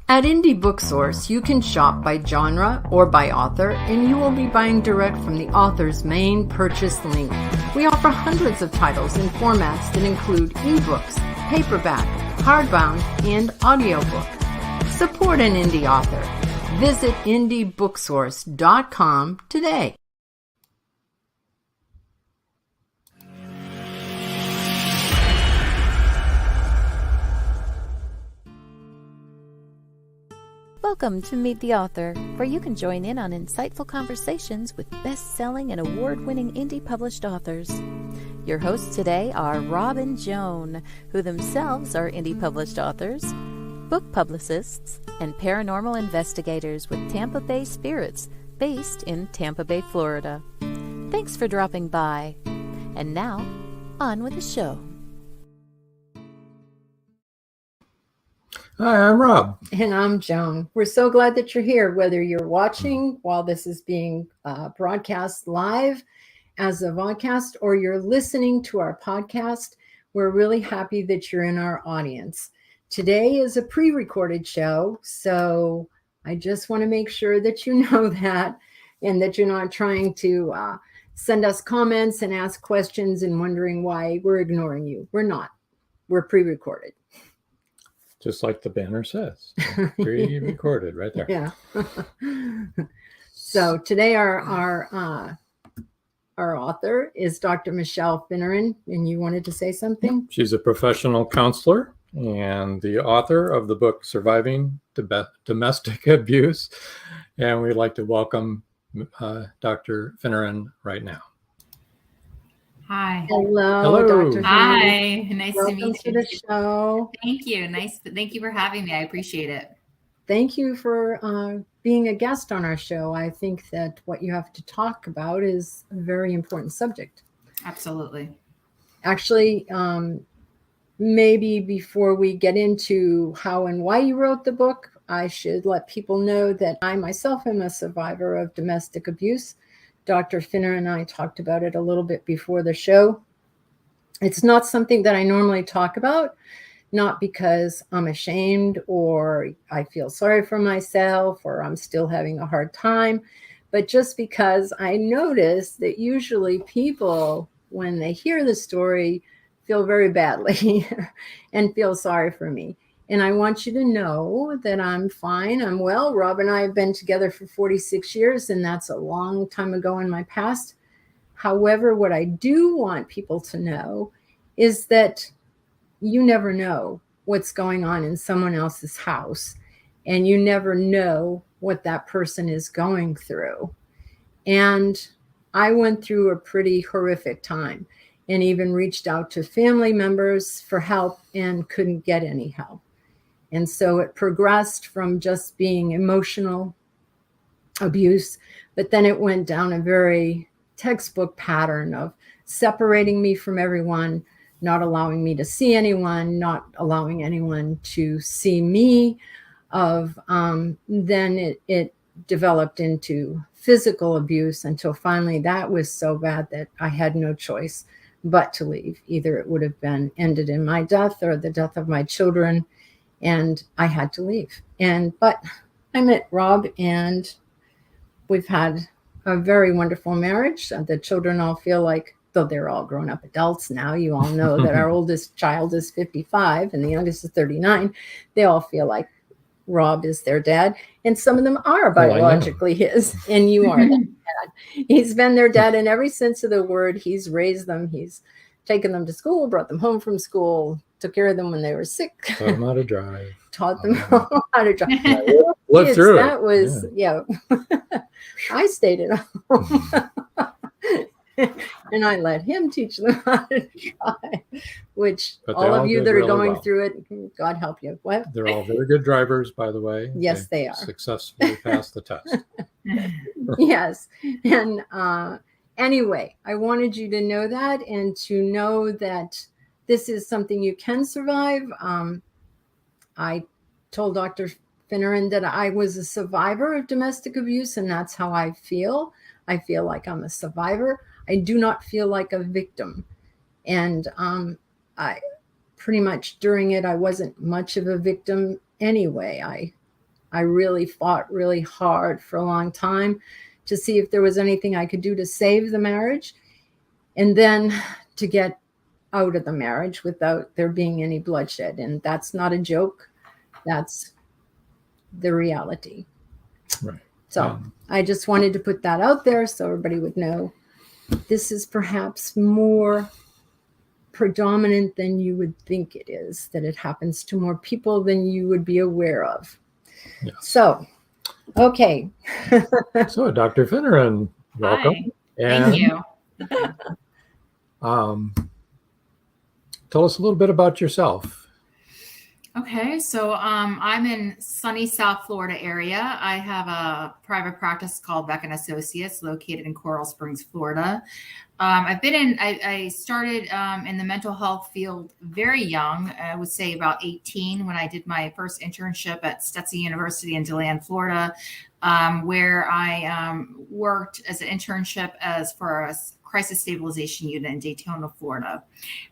At Indie Booksource, you can shop by genre or by author, and you will be buying direct from the author's main purchase link. We offer hundreds of titles in formats that include ebooks, paperback, hardbound, and audiobook. Support an indie author. Visit indiebooksource.com today. Welcome to Meet the Author, where you can join in on insightful conversations with best-selling and award-winning indie published authors. Your hosts today are Rob and Joan, who themselves are indie published authors, book publicists, and paranormal investigators with Tampa Bay Spirits, based in Tampa Bay, Florida. Thanks for dropping by. And now, on with the show. Hi, I'm Rob. And I'm Joan. We're so glad that you're here, whether you're watching while this is being broadcast live as a vodcast or you're listening to our podcast. We're really happy that you're in our audience. Today is a pre-recorded show, so I just want to make sure that you know that and that you're not trying to send us comments and ask questions and wondering why we're ignoring you. We're not. We're pre-recorded. Just like the banner says, pre-recorded right there. Yeah. So today our author is Dr. MICHELE Finneran, and you wanted to say something? She's a professional counselor and the author of the book Surviving Domestic Abuse. And we'd like to welcome Dr. Finneran right now. Hi. Hello. Dr. Hi. Finneran. Nice Welcome to meet you. To the show. Thank you. Thank you for having me. I appreciate it. Thank you for being a guest on our show. I think that what you have to talk about is a very important subject. Absolutely. Actually, maybe before we get into how and why you wrote the book, I should let people know that I myself am a survivor of domestic abuse. Dr. Finneran and I talked about it a little bit before the show. It's not something that I normally talk about, not because I'm ashamed or I feel sorry for myself or I'm still having a hard time, but just because I notice that usually people, when they hear the story, feel very badly and feel sorry for me. And I want you to know that I'm fine. I'm well. Rob and I have been together for 46 years, and that's a long time ago in my past. However, what I do want people to know is that you never know what's going on in someone else's house, and you never know what that person is going through. And I went through a pretty horrific time and even reached out to family members for help and couldn't get any help. And so it progressed from just being emotional abuse, but then it went down a very textbook pattern of separating me from everyone, not allowing me to see anyone, not allowing anyone to see me. Then it developed into physical abuse until finally that was so bad that I had no choice but to leave. Either it would have been ended in my death or the death of my children. And I had to leave. But I met Rob, and we've had a very wonderful marriage. The children all feel like, though they're all grown up adults now, you all know that our oldest child is 55 and the youngest is 39. They all feel like Rob is their dad. And some of them are biologically his, and you are their dad. He's been their dad in every sense of the word. He's raised them. He's taken them to school, brought them home from school, took care of them when they were sick. Taught them how to drive. Taught them how to drive. Lived through it. That was, yeah. I stayed at home. And I let him teach them how to drive, which all of you that are going through it, God help you. What? They're all very good drivers, by the way. Yes, they are. Successfully passed the test. Yes. And anyway, I wanted you to know that and to know that this is something you can survive. I told Dr. Finneran that I was a survivor of domestic abuse, and that's how I feel. I feel like I'm a survivor. I do not feel like a victim. And I pretty much during it, I wasn't much of a victim anyway. I really fought really hard for a long time to see if there was anything I could do to save the marriage, and then to get out of the marriage without there being any bloodshed. And that's not a joke. That's the reality. Right. So I just wanted to put that out there so everybody would know this is perhaps more predominant than you would think it is, that it happens to more people than you would be aware of. Yes. So, okay. So, Dr. Finneran, welcome. Hi. And, Thank you. tell us a little bit about yourself. Okay, so I'm in sunny South Florida area. I have a private practice called Beck & Associates located in Coral Springs, Florida. I started in the mental health field very young. I would say about 18 when I did my first internship at Stetson University in DeLand, Florida, where I worked as an internship for a crisis stabilization unit in Daytona, Florida.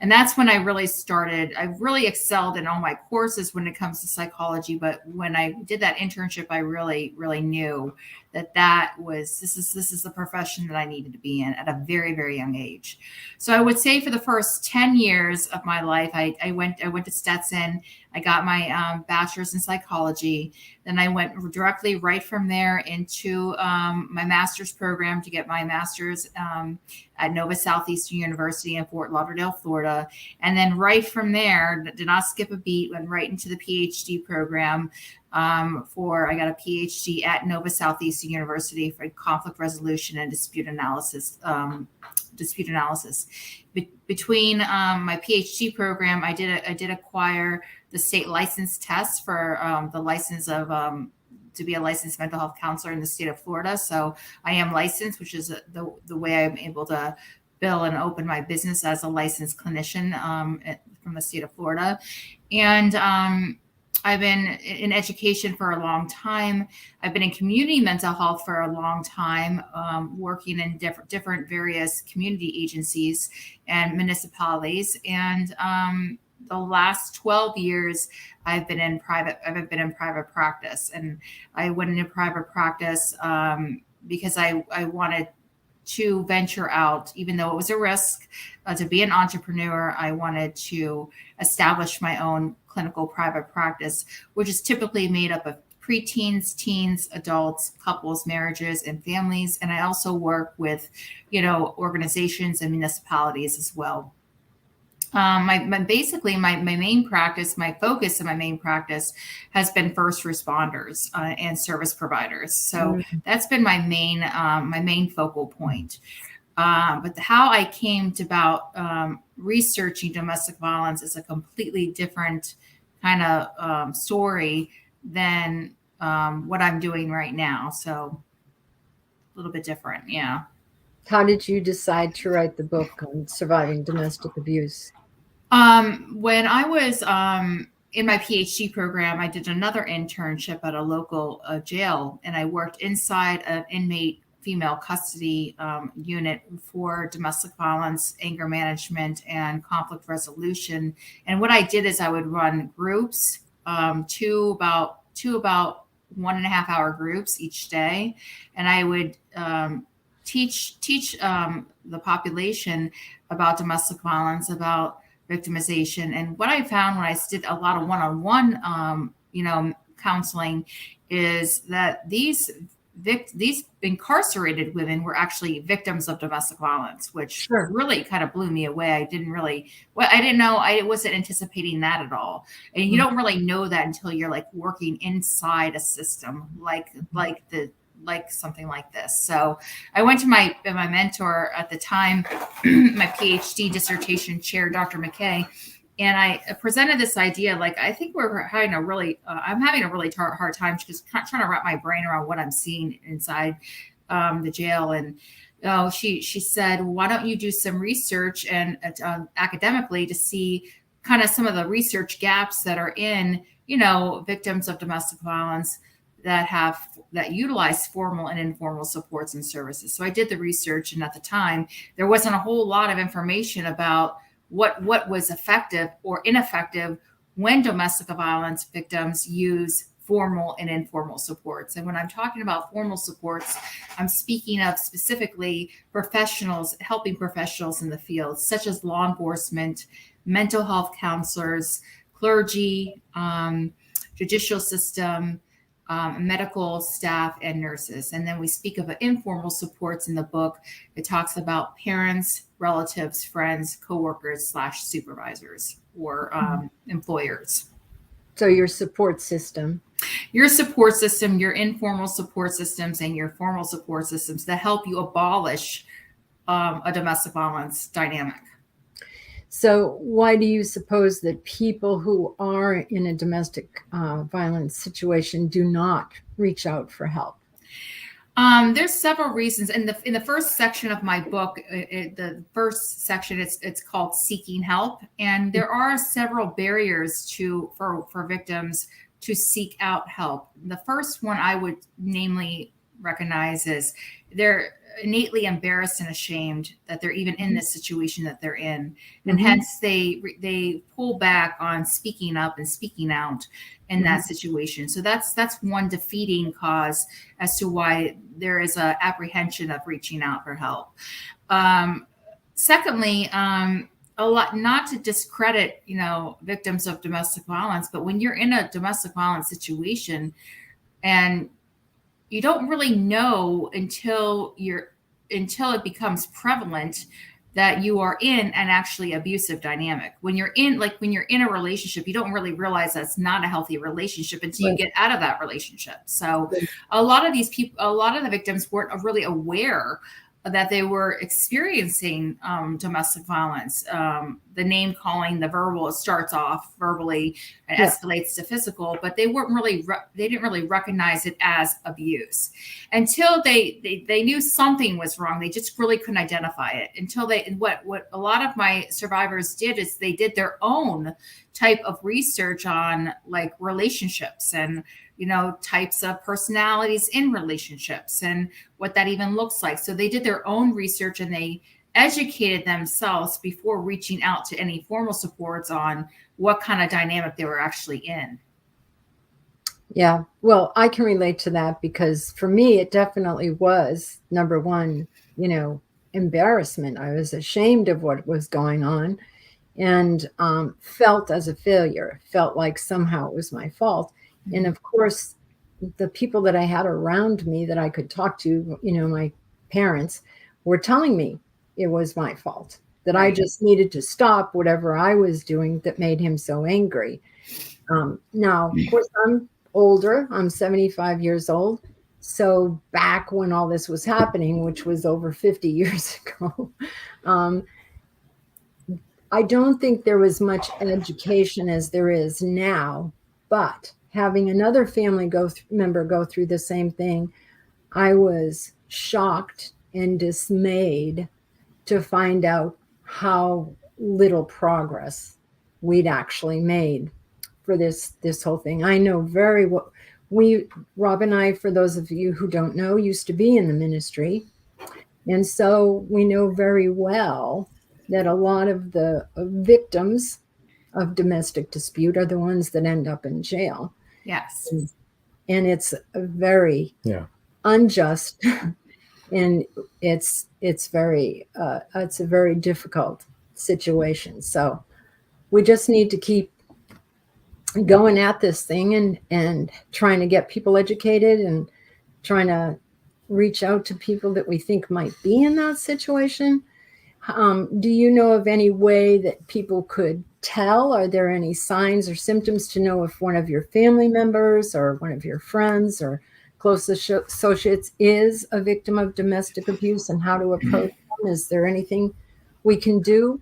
And that's when I really started. I really excelled in all my courses when it comes to psychology. But when I did that internship, I really, really knew this is the profession that I needed to be in at a very, very young age. So I would say for the first 10 years of my life, I went to Stetson. I got my bachelor's in psychology. Then I went directly right from there into my master's program to get my master's at Nova Southeastern University in Fort Lauderdale, Florida. And then right from there, did not skip a beat, went right into the PhD program. I got a PhD at Nova Southeastern University for conflict resolution and dispute analysis. Between my PhD program, I did acquire the state license test for the license of to be a licensed mental health counselor in the state of Florida. So I am licensed, which is the way I'm able to bill and open my business as a licensed clinician from the state of Florida. And I've been in education for a long time. I've been in community mental health for a long time, working in different various community agencies and municipalities. And the last 12 years, I've been in private practice. And I went into private practice because I wanted to venture out, even though it was a risk, to be an entrepreneur. I wanted to establish my own clinical private practice, which is typically made up of preteens, teens, adults, couples, marriages, and families. And I also work with, organizations and municipalities as well. My main practice, my focus of my main practice has been first responders and service providers. So that's been my main focal point. But how I came about researching domestic violence is a completely different kind of story than what I'm doing right now. So a little bit different. Yeah. How did you decide to write the book on surviving domestic abuse? When I was in my PhD program, I did another internship at a local jail, and I worked inside an inmate female custody unit for domestic violence, anger management, and conflict resolution. And what I did is I would run groups, two about 1.5 hour groups each day, and I would teach the population about domestic violence, about victimization. And what I found when I did a lot of one-on-one, counseling, is that these incarcerated women were actually victims of domestic violence, which really kind of blew me away. I didn't know. I wasn't anticipating that at all. And you don't really know that until you're like working inside a system like something like this. So I went to my mentor at the time, my PhD dissertation chair, Dr. MICHELE, and I presented this idea. Like, I think I'm having a really hard time just trying to wrap my brain around what I'm seeing inside the jail. And she said, why don't you do some research and academically to see kind of some of the research gaps that are in, victims of domestic violence that utilize formal and informal supports and services. So I did the research, and at the time there wasn't a whole lot of information about what was effective or ineffective when domestic violence victims use formal and informal supports. And when I'm talking about formal supports, I'm speaking of specifically professionals, helping professionals in the field, such as law enforcement, mental health counselors, clergy, judicial system, medical staff, and nurses. And then we speak of informal supports in the book. It talks about parents, relatives, friends, coworkers / supervisors or employers. So your support system. Your support system, your informal support systems, and your formal support systems that help you abolish a domestic violence dynamic. So why do you suppose that people who are in a domestic violence situation do not reach out for help? There's several reasons. In the first section of my book, the first section, it's called Seeking Help. And there are several barriers for victims to seek out help. The first one I would namely recognize is they're innately embarrassed and ashamed that they're even in this situation that they're in. And hence they pull back on speaking up and speaking out in that situation. So that's one defeating cause as to why there is a apprehension of reaching out for help. Secondly, a lot, not to discredit, victims of domestic violence, but when you're in a domestic violence situation and you don't really know until it becomes prevalent that you are in an actually abusive dynamic. When you're in a relationship, you don't really realize that's not a healthy relationship until you get out of that relationship. So a lot of the victims weren't really aware that they were experiencing domestic violence. The name calling, the verbal, it starts off verbally and escalates to physical, but they didn't really recognize it as abuse until they knew something was wrong. They just really couldn't identify it until what a lot of my survivors did is they did their own type of research on like relationships and types of personalities in relationships and what that even looks like. So they did their own research and they educated themselves before reaching out to any formal supports on what kind of dynamic they were actually in. Yeah, well, I can relate to that because for me, it definitely was, number one, embarrassment. I was ashamed of what was going on and felt as a failure, felt like somehow it was my fault. And of course, the people that I had around me that I could talk to, my parents, were telling me it was my fault, that I just needed to stop whatever I was doing that made him so angry. Now, of course, I'm older. I'm 75 years old. So back when all this was happening, which was over 50 years ago, I don't think there was much education as there is now, but having another family member go through the same thing, I was shocked and dismayed to find out how little progress we'd actually made for this whole thing. I know very well. Rob and I, for those of you who don't know, used to be in the ministry. And so we know very well that a lot of the victims of domestic dispute are the ones that end up in jail. Yes. And it's a very unjust and it's a very difficult situation. So we just need to keep going at this thing and trying to get people educated and trying to reach out to people that we think might be in that situation. Do you know of any way that people could tell? Are there any signs or symptoms to know if one of your family members or one of your friends or close associates is a victim of domestic abuse and how to approach them? Is there anything we can do?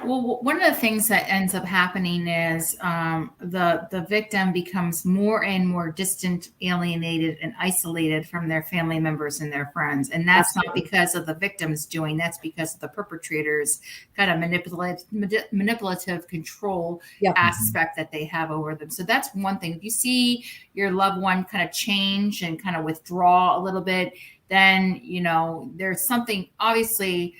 Well, one of the things that ends up happening is the victim becomes more and more distant, alienated, and isolated from their family members and their friends. And that's not because of the victim's doing, that's because of the perpetrator's kind of manipulative control aspect that they have over them. So that's one thing. If you see your loved one kind of change and kind of withdraw a little bit, then, there's something, obviously,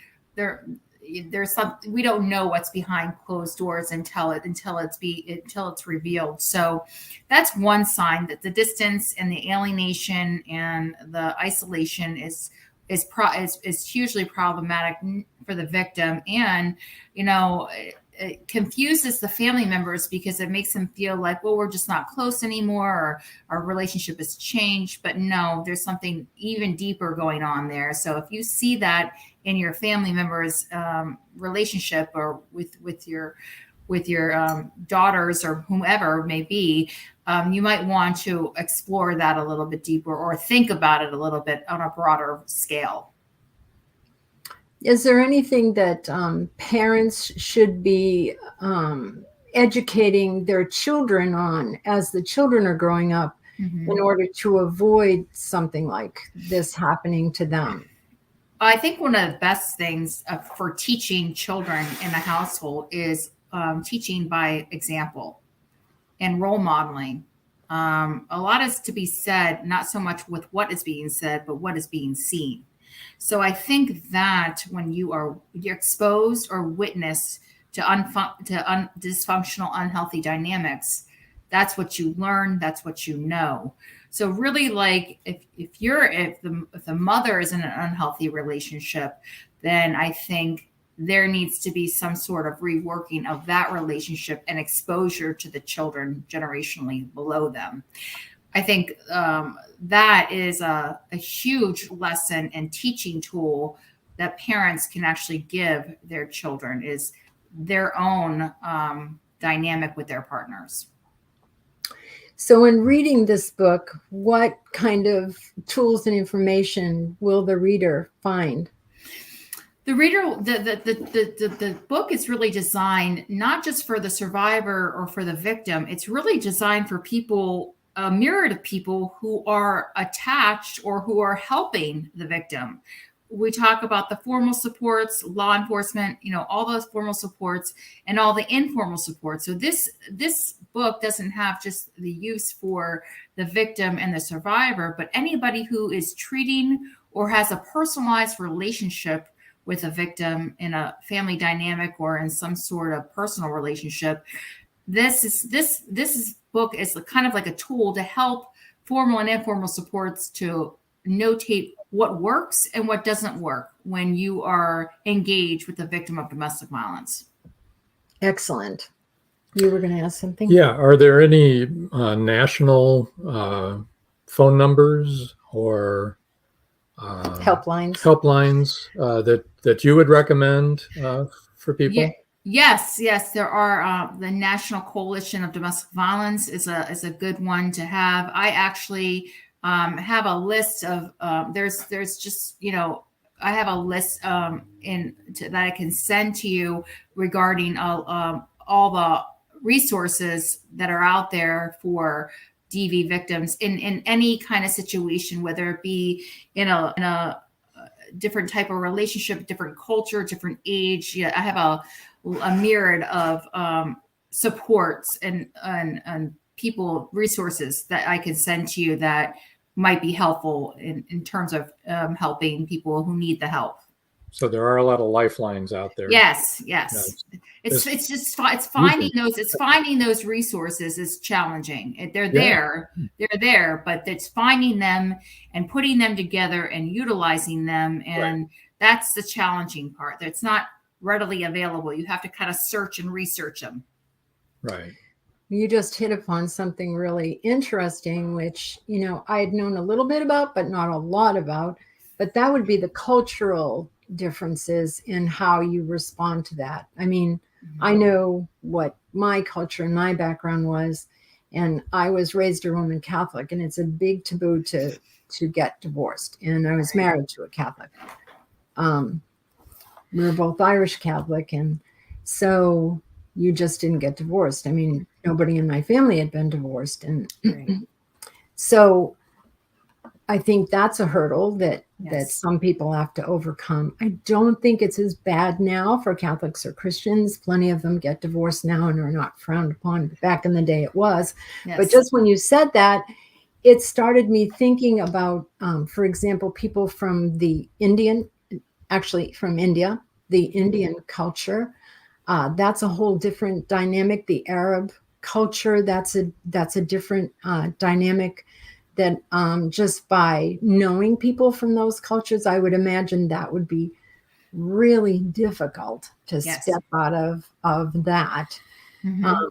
we don't know what's behind closed doors until it's revealed. So that's one sign that the distance and the alienation and the isolation is hugely problematic for the victim. And, it confuses the family members because it makes them feel like, well, we're just not close anymore, or our relationship has changed. But no, there's something even deeper going on there. So if you see that in your family members' relationship, or with your daughters or whomever it may be, you might want to explore that a little bit deeper, or think about it a little bit on a broader scale. Is there anything that parents should be educating their children on as the children are growing up, in order to avoid something like this happening to them? I think one of the best things for teaching children in a household is teaching by example and role modeling. A lot is to be said, not so much with what is being said, but what is being seen. So I think that when you're exposed or witness to dysfunctional, unhealthy dynamics, that's what you learn. That's what you know. So really, like if the mother is in an unhealthy relationship, then I think there needs to be some sort of reworking of that relationship and exposure to the children generationally below them. I think that is a huge lesson and teaching tool that parents can actually give their children, is their own dynamic with their partners. So in reading this book, what kind of tools and information will the reader find? The reader, the book is really designed not just for the survivor or for the victim. It's really designed for people, a myriad of people who are attached or who are helping the victim. We talk about the formal supports, law enforcement, all those formal supports and all the informal supports. So this book doesn't have just the use for the victim and the survivor, but anybody who is treating or has a personalized relationship with a victim in a family dynamic or in some sort of personal relationship. This book is kind of like a tool to help formal and informal supports to notate what works and what doesn't work when you are engaged with a victim of domestic violence. Excellent. You were going to ask something? Yeah. Are there any national phone numbers or helplines that you would recommend for people? Yeah. Yes, there are. The National Coalition of Domestic Violence is a good one to have. I actually have a list of there's just I have a list that I can send to you regarding all the resources that are out there for DV victims in any kind of situation, whether it be in a different type of relationship, different culture, different age. I have a myriad of supports and people, resources that I can send to you that might be helpful in terms of helping people who need the help. So there are a lot of lifelines out there. Yes. It's finding those resources is challenging. They're there, but it's finding them and putting them together and utilizing them. And that's the challenging part. It's not readily available. You have to kind of search and research them. Right. You just hit upon something really interesting, which, I had known a little bit about, but not a lot about, but that would be the cultural differences in how you respond to that. I mean, I know what my culture and my background was, and I was raised a Roman Catholic, and it's a big taboo to get divorced. And I was married to a Catholic. We were both Irish Catholic, and so you just didn't get divorced. I mean, nobody in my family had been divorced. And so I think that's a hurdle that some people have to overcome. I don't think it's as bad now for Catholics or Christians. Plenty of them get divorced now and are not frowned upon. Back in the day it was. Yes. But just when you said that, it started me thinking about, for example, people from from India, the Indian culture. That's a whole different dynamic. The Arab culture, that's a different dynamic that just by knowing people from those cultures, I would imagine that would be really difficult to step out of that. Mm-hmm.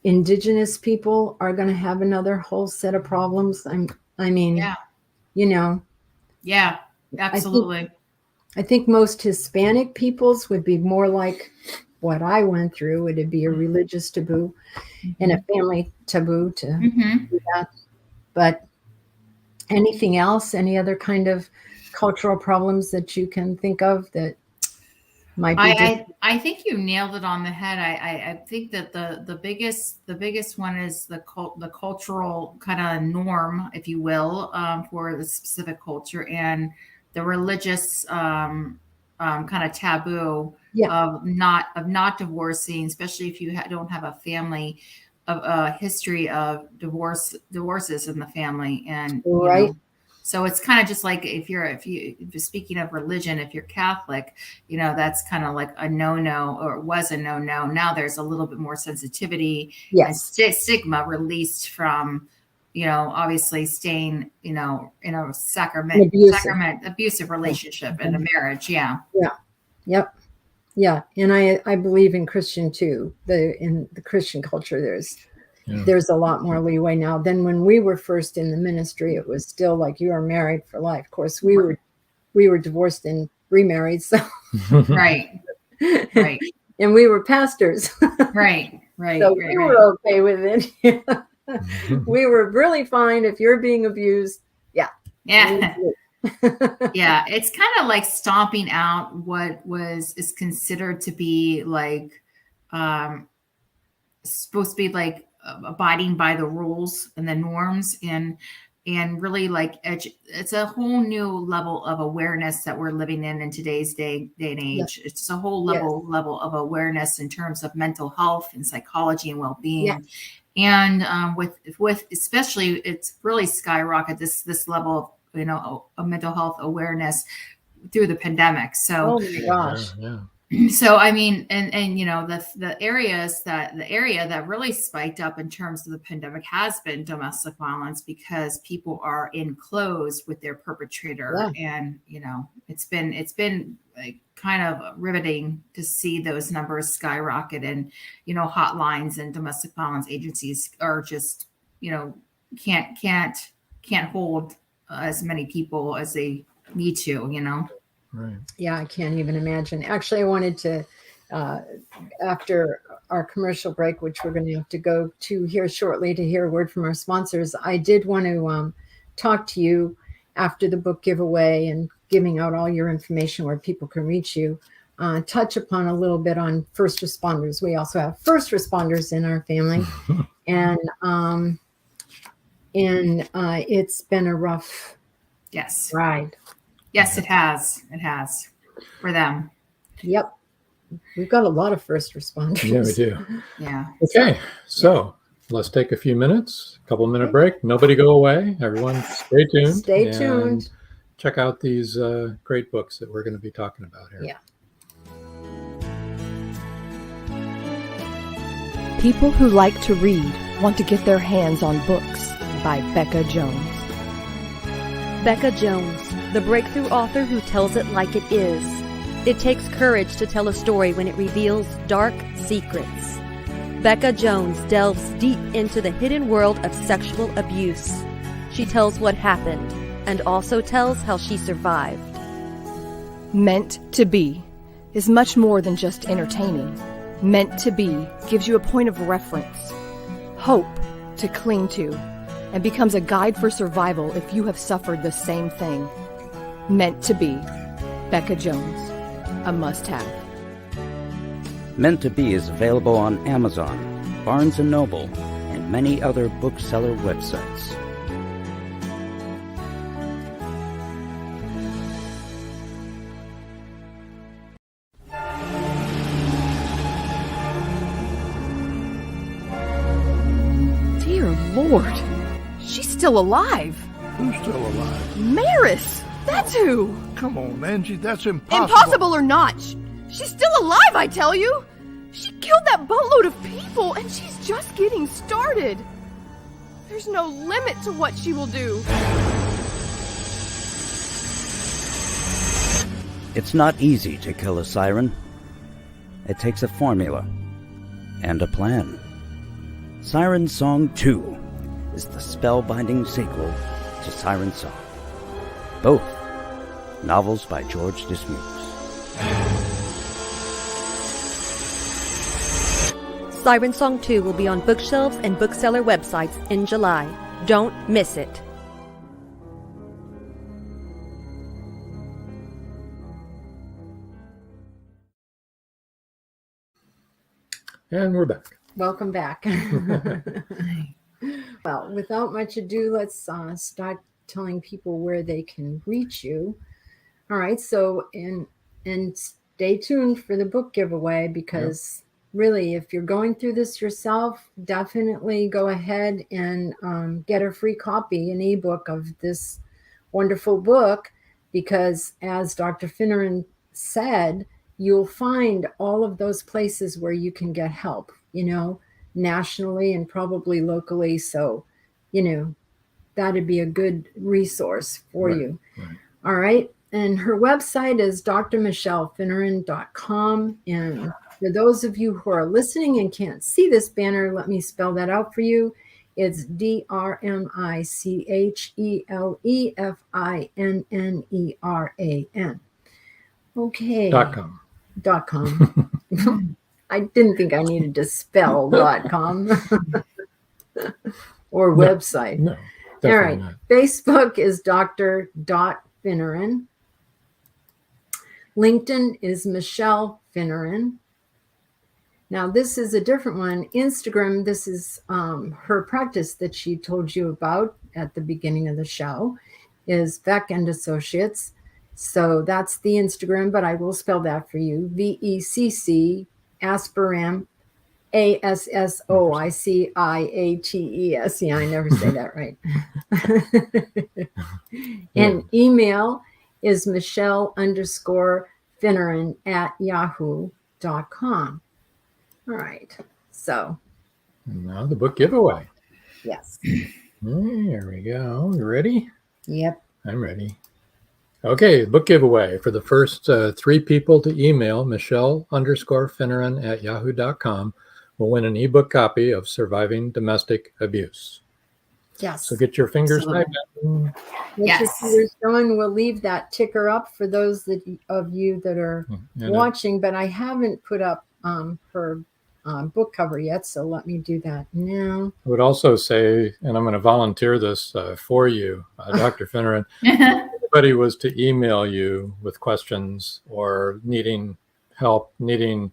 Indigenous people are going to have another whole set of problems. I mean, you know. Yeah, absolutely. I think most Hispanic peoples would be more like what I went through. It'd be a religious taboo and a family taboo to do that. But anything else, any other kind of cultural problems that you can think of that might be I think you nailed it on the head. I think that the biggest one is the cultural kind of norm, if you will, for the specific culture, and the religious kind of taboo of not divorcing, especially if you don't have a family of a history of divorces in the family, and right. So it's kind of just like if you're speaking of religion, if you're Catholic, that's kind of like a no-no, or was a no-no. Now there's a little bit more sensitivity and stigma released from, obviously staying, in a abusive relationship in a marriage. Yeah. Yeah. Yep. Yeah. And I believe in Christian too. In the Christian culture, there's a lot more leeway now than when we were first in the ministry. It was still like you are married for life. Of course, we were divorced and remarried. So right. And we were pastors. Right. So we were okay with it. We were really fine if you're being abused. Yeah. Yeah. Yeah. It's kind of like stomping out what is considered to be like supposed to be like abiding by the rules and the norms, and really like it's a whole new level of awareness that we're living in today's day and age. It's just a whole level of awareness in terms of mental health and psychology and well-being. And with especially, it's really skyrocketed this level of mental health awareness through the pandemic. So oh my gosh. So I mean, and the area that really spiked up in terms of the pandemic has been domestic violence, because people are enclosed with their perpetrator, and it's been like kind of riveting to see those numbers skyrocket, and hotlines and domestic violence agencies are just can't hold as many people as they need to. Right. Yeah, I can't even imagine. Actually, I wanted to, after our commercial break, which we're going to have to go to here shortly to hear a word from our sponsors, I did want to talk to you after the book giveaway and giving out all your information where people can reach you, touch upon a little bit on first responders. We also have first responders in our family. And it's been a rough ride. Yes, it has. It has for them. Yep. We've got a lot of first responders. Yeah, we do. Yeah. Okay. So let's take a few minutes, a couple minute break. Nobody go away. Everyone stay tuned. Stay tuned. Check out these great books that we're going to be talking about here. Yeah. People Who Like to Read Want to Get Their Hands on Books by Becca Jones. Becca Jones, the breakthrough author who tells it like it is. It takes courage to tell a story when it reveals dark secrets. Becca Jones delves deep into the hidden world of sexual abuse. She tells what happened and also tells how she survived. Meant to Be is much more than just entertaining. Meant to Be gives you a point of reference, hope to cling to, and becomes a guide for survival if you have suffered the same thing. Meant to Be, Becca Jones, a must-have. Meant to Be is available on Amazon, Barnes & Noble, and many other bookseller websites. Dear Lord, she's still alive. Who's still alive? Maris! That's who. Come on, Angie, that's impossible. Impossible or not, she's still alive, I tell you. She killed that boatload of people, and she's just getting started. There's no limit to what she will do. It's not easy to kill a siren. It takes a formula and a plan. Siren Song 2 is the spellbinding sequel to Siren Song. Both novels by George Dismukes. Siren Song 2 will be on bookshelves and bookseller websites in July. Don't miss it. And we're back. Welcome back. Well, without much ado, let's start telling people where they can reach you. All right. So, and stay tuned for the book giveaway, because really, if you're going through this yourself, definitely go ahead and get a free copy, an ebook of this wonderful book, because as Dr. Finneran said, you'll find all of those places where you can get help, nationally and probably locally. So, that'd be a good resource for you. Right. All right. And her website is drmichelfinneran.com. And for those of you who are listening and can't see this banner, let me spell that out for you. It's DRMICHELEFINNERAN. Okay. .com. I didn't think I needed to spell .com or website. No, all right. not. Facebook is Dr.Finneran. LinkedIn is Michele Finneran. Now, this is a different one. Instagram, this is her practice that she told you about at the beginning of the show, is Beck and Associates. So that's the Instagram, but I will spell that for you. VECC Asperam ASSOICIATES. Yeah, I never say that right. And email is Michele_Finneran@yahoo.com. All right. So now the book giveaway. Yes. There we go. You ready? Yep. I'm ready. Okay, book giveaway for the first 3 people to email Michele_Finneran@yahoo.com will win an ebook copy of Surviving Domestic Abuse. Yes. So get your fingers typed. Get your fingers going. We'll leave that ticker up for those of you that are watching, but I haven't put up her book cover yet, so let me do that now. I would also say, and I'm going to volunteer this for you, Dr. Finneran, anybody was to email you with questions or needing help, needing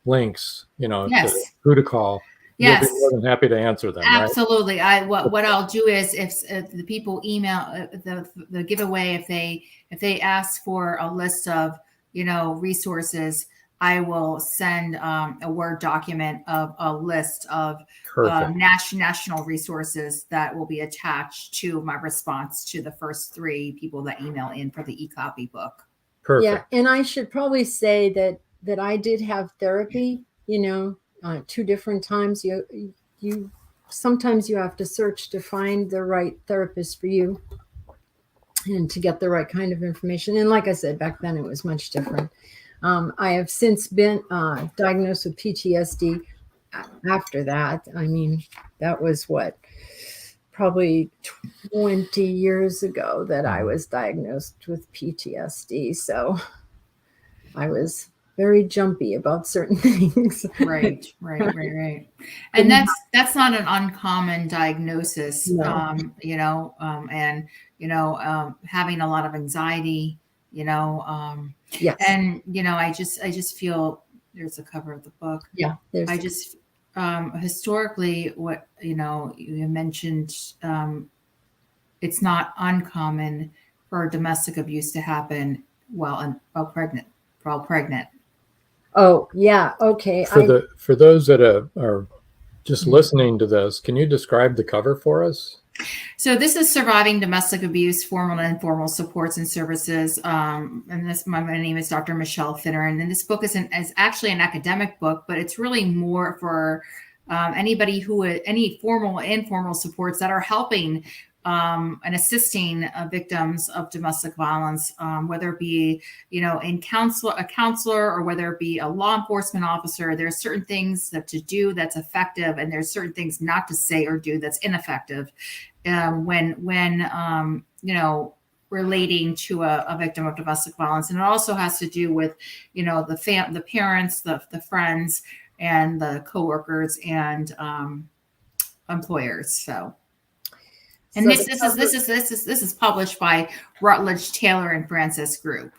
links, to who to call, you'll be more than happy to answer them. Absolutely. Right? What I'll do is if the people email the giveaway, if they ask for a list of resources, I will send a Word document of a list of national resources that will be attached to my response to the first 3 people that email in for the e-copy book. Perfect. Yeah, and I should probably say that I did have therapy, 2 different times. You sometimes you have to search to find the right therapist for you and to get the right kind of information. And like I said, back then it was much different. I have since been diagnosed with PTSD after that. I mean, that was probably 20 years ago that I was diagnosed with PTSD. So I was very jumpy about certain things. Right. And that's not an uncommon diagnosis, No. Having a lot of anxiety, Yes. And, I just feel there's a cover of the book. Yeah. I just, historically, what, you mentioned, it's not uncommon for domestic abuse to happen while pregnant. Oh, yeah. Okay. For those that are just listening to this, can you describe the cover for us? So this is Surviving Domestic Abuse, Formal and Informal Supports and Services. And my name is Dr. MICHELE Finneran. And this book is actually an academic book, but it's really more for anybody any formal and informal supports that are helping and assisting victims of domestic violence, whether it be, a counselor, or whether it be a law enforcement officer. There's certain things that to do that's effective, and there's certain things not to say or do that's ineffective when relating to a victim of domestic violence. And it also has to do with, the parents, the friends, and the coworkers and employers. So. And this is published by Routledge Taylor and Francis Group.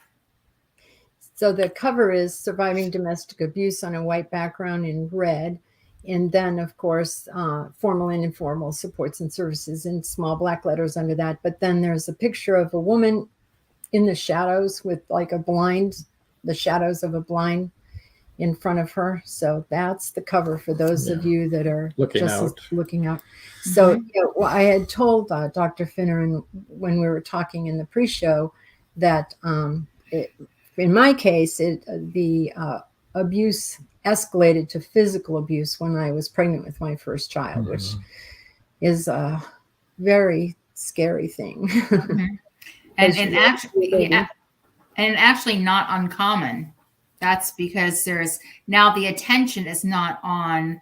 So the cover is Surviving Domestic Abuse on a white background in red. And then, of course, Formal and Informal Supports and Services in small black letters under that. But then there's a picture of a woman in the shadows with like the shadows of a blind in front of her. So that's the cover for those of you that are looking out. So I had told Dr. Finneran when we were talking in the pre-show that in my case, the abuse escalated to physical abuse when I was pregnant with my first child, which is a very scary thing. and actually not uncommon. That's because there's now the attention is not on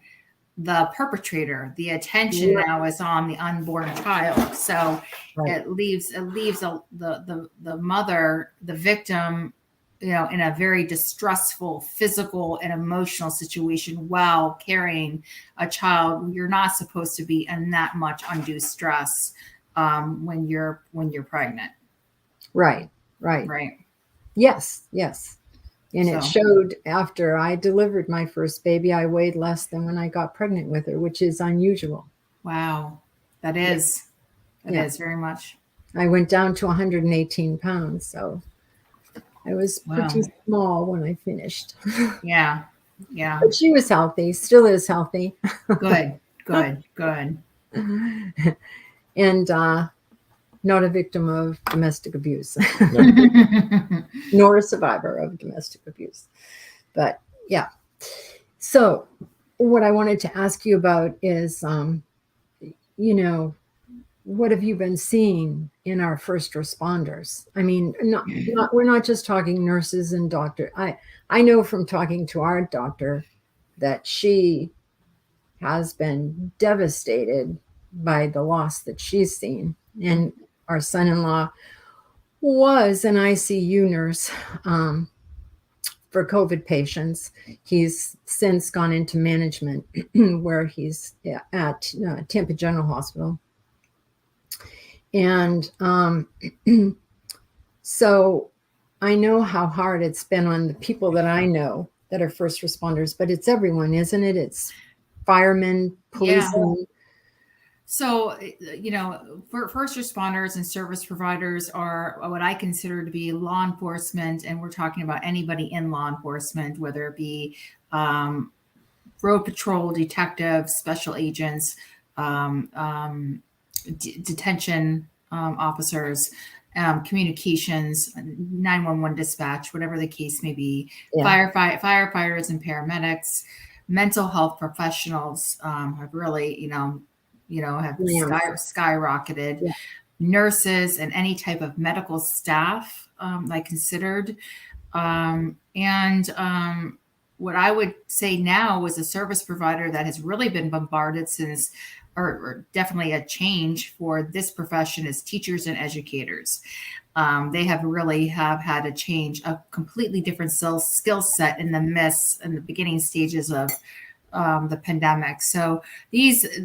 the perpetrator. The attention now is on the unborn child. So it leaves the mother, the victim, in a very distressful physical and emotional situation while carrying a child. You're not supposed to be in that much undue stress when you're pregnant. Right. Yes. And it showed after I delivered my first baby, I weighed less than when I got pregnant with her, which is unusual. Wow. That is very much. I went down to 118 pounds. So I was pretty small when I finished. Yeah. But she was healthy, still is healthy. Good. And not a victim of domestic abuse, nor a survivor of domestic abuse. But yeah. So what I wanted to ask you about is, what have you been seeing in our first responders? I mean, we're not just talking nurses and doctors. I know from talking to our doctor that she has been devastated by the loss that she's seen. And our son-in-law was an ICU nurse for COVID patients. He's since gone into management where he's at Tampa General Hospital. And so I know how hard it's been on the people that I know that are first responders, but it's everyone, isn't it? It's firemen, policemen. Yeah. So, for first responders and service providers are what I consider to be law enforcement. And we're talking about anybody in law enforcement, whether it be road patrol, detectives, special agents, detention officers, communications, 911 dispatch, whatever the case may be, firefighters and paramedics, mental health professionals have really, have skyrocketed. Yeah. Nurses and any type of medical staff, considered. What I would say now is a service provider that has really been bombarded since, or definitely a change for this profession, is teachers and educators. They have had a change, a completely different skill set in the beginning stages of the pandemic. So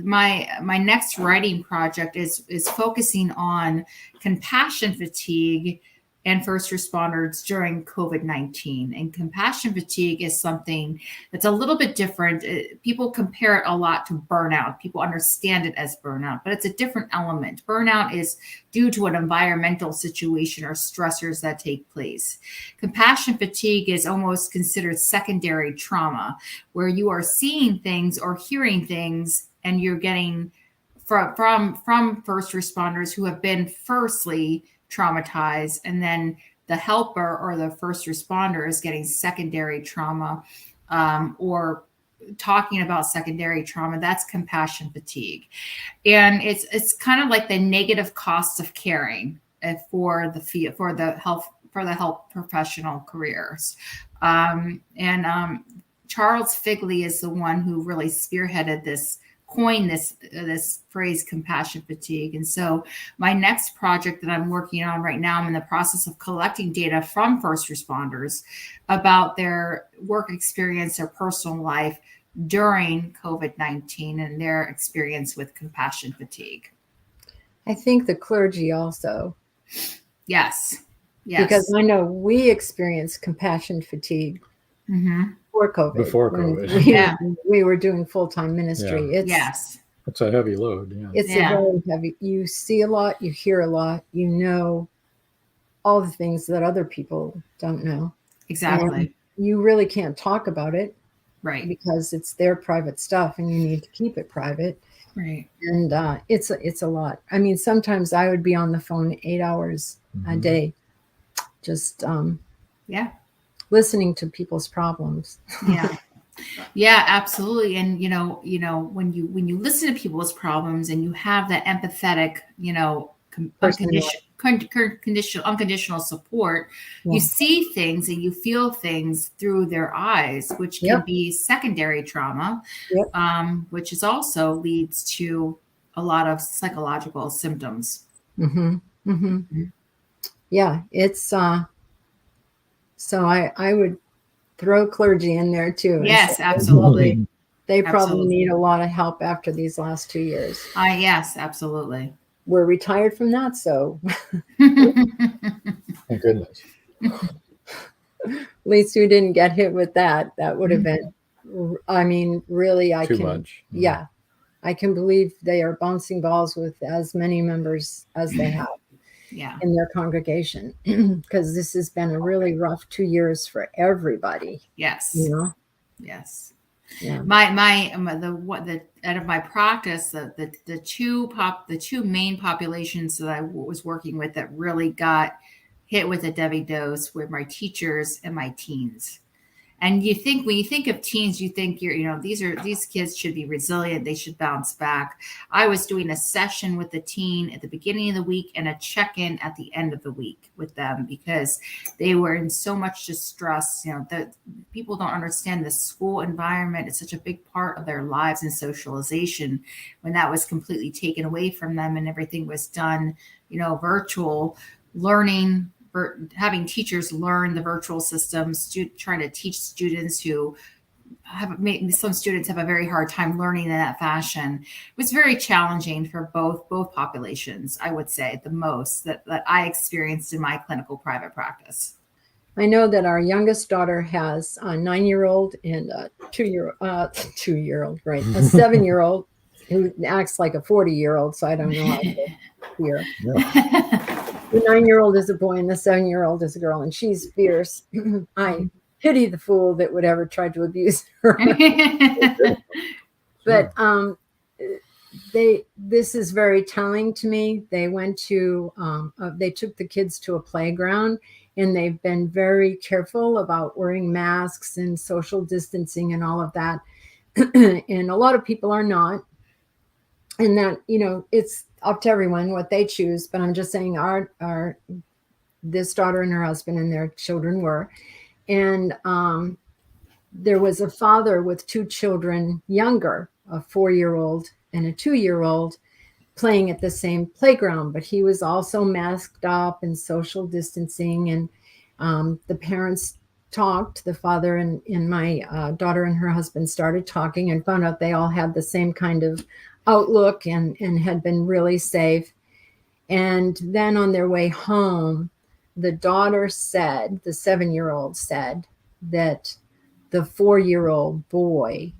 my next writing project is focusing on compassion fatigue and first responders during COVID-19. And compassion fatigue is something that's a little bit different. People compare it a lot to burnout. People understand it as burnout, but it's a different element. Burnout is due to an environmental situation or stressors that take place. Compassion fatigue is almost considered secondary trauma, where you are seeing things or hearing things and you're getting from first responders who have been firstly traumatized, and then the helper or the first responder is getting secondary trauma, or talking about secondary trauma. That's compassion fatigue. And it's kind of like the negative cost of caring for the health professional careers. Charles Figley is the one who really spearheaded coined this phrase, compassion fatigue. And so my next project that I'm working on right now, I'm in the process of collecting data from first responders about their work experience, their personal life during COVID-19, and their experience with compassion fatigue. I think the clergy also. Yes. Because I know we experienced compassion fatigue before COVID. Before COVID. We were doing full-time ministry. Yeah. It's a heavy load. Yeah. It's a very heavy. You see a lot, you hear a lot, you know all the things that other people don't know. Exactly. And you really can't talk about it. Right. Because it's their private stuff and you need to keep it private. Right. And it's a lot. I mean, sometimes I would be on the phone 8 hours a day, just listening to people's problems. Yeah, absolutely. And when you listen to people's problems and you have that empathetic, unconditional support, you see things and you feel things through their eyes, which can be secondary trauma, which is also leads to a lot of psychological symptoms. Yeah, it's so I would throw clergy in there too. Yes, absolutely. They probably need a lot of help after these last 2 years. Yes, absolutely. We're retired from that, so thank goodness. At least we didn't get hit with that. That would have been, I mean, really, too much. Yeah, I can believe they are bouncing balls with as many members as they have in their congregation, because this has been a really rough 2 years for everybody. Yes. Yes. Yeah. Out of my practice, the two main populations that I was working with that really got hit with a Debbie dose were my teachers and my teens. And when you think of teens, you think these kids should be resilient. They should bounce back. I was doing a session with the teen at the beginning of the week and a check-in at the end of the week with them because they were in so much distress. That people don't understand the school environment is such a big part of their lives and socialization. When that was completely taken away from them and everything was done, virtual learning, having teachers learn the virtual systems, trying to teach students who some students have a very hard time learning in that fashion. It was very challenging for both populations, I would say, the most that I experienced in my clinical private practice. I know that our youngest daughter has a 9-year-old and a 2-year-old, right? A 7-year-old who acts like a 40-year-old, so I don't know how to hear. The 9-year-old is a boy and the 7-year-old is a girl, and she's fierce. I pity the fool that would ever try to abuse her. But this is very telling to me. They went to they took the kids to a playground, and they've been very careful about wearing masks and social distancing and all of that. And a lot of people are not. And that, it's up to everyone what they choose. But I'm just saying this daughter and her husband and their children were. And there was a father with 2 children younger, a 4-year-old and a 2-year-old, playing at the same playground. But he was also masked up and social distancing. And the parents talked, the father and my daughter and her husband started talking and found out they all had the same kind of outlook and had been really safe. And then on their way home, the daughter said, the 7-year-old said that the 4-year-old boy